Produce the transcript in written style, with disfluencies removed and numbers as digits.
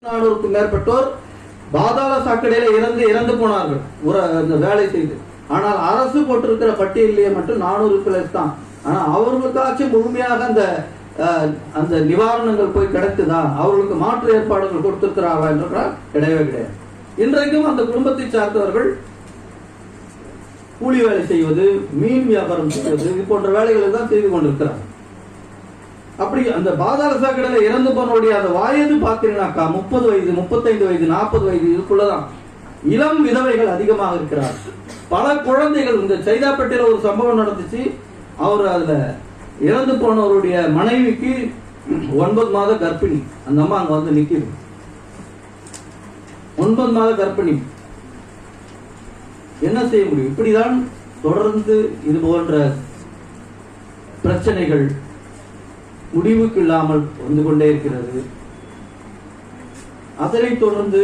400க்கும் மேற்பட்டோர் பாதாள சாக்கடையில இறந்து போனார்கள் அந்த வேலை செய்து. ஆனால் அரசு போட்டிருக்கிற பட்டியலிலேயே மட்டும் 400 பிளஸ் தான். ஆனா அவர்களுக்காச்சும் முழுமையாக அந்த நிவாரணங்கள் போய் கிடைத்ததா, அவர்களுக்கு மாற்று ஏற்பாடுகள் கொடுத்திருக்கிறாரா என்றால் கிடையவே கிடையாது. இன்றைக்கும் அந்த குடும்பத்தை சார்ந்தவர்கள் கூலி வேலை செய்வது, மீன் வியாபாரம் செய்வது, இது போன்ற வேலைகளை தான் செய்து கொண்டிருக்கிறார். அப்படி அந்த பாதாள சாக்கடையில இறந்து போனோடைய அந்த வயது பார்த்தீங்கன்னாக்கா 30 வயது, 35 வயது, 40 வயது இதுக்குள்ளதான் இளம் விதவைகள் அதிகமாக இருக்கிறார். பல குழந்தைகள். இந்த சைதாப்பேட்டையில ஒரு சம்பவம் நடந்துச்சு. அவர் அதுல இறந்து போனவருடைய மனைவிக்கு 9 மாத கர்ப்பிணி. அந்த அம்மா அங்க வந்து நிக்குது. 9 மாத கர்ப்பிணி. என்ன செய்ய முடியும்? இப்படிதான் தொடர்ந்து இது போன்ற பிரச்சனைகள் முடிவுக்கு இல்லாமல் வந்து கொண்டே இருக்கிறது. அதனைத் தொடர்ந்து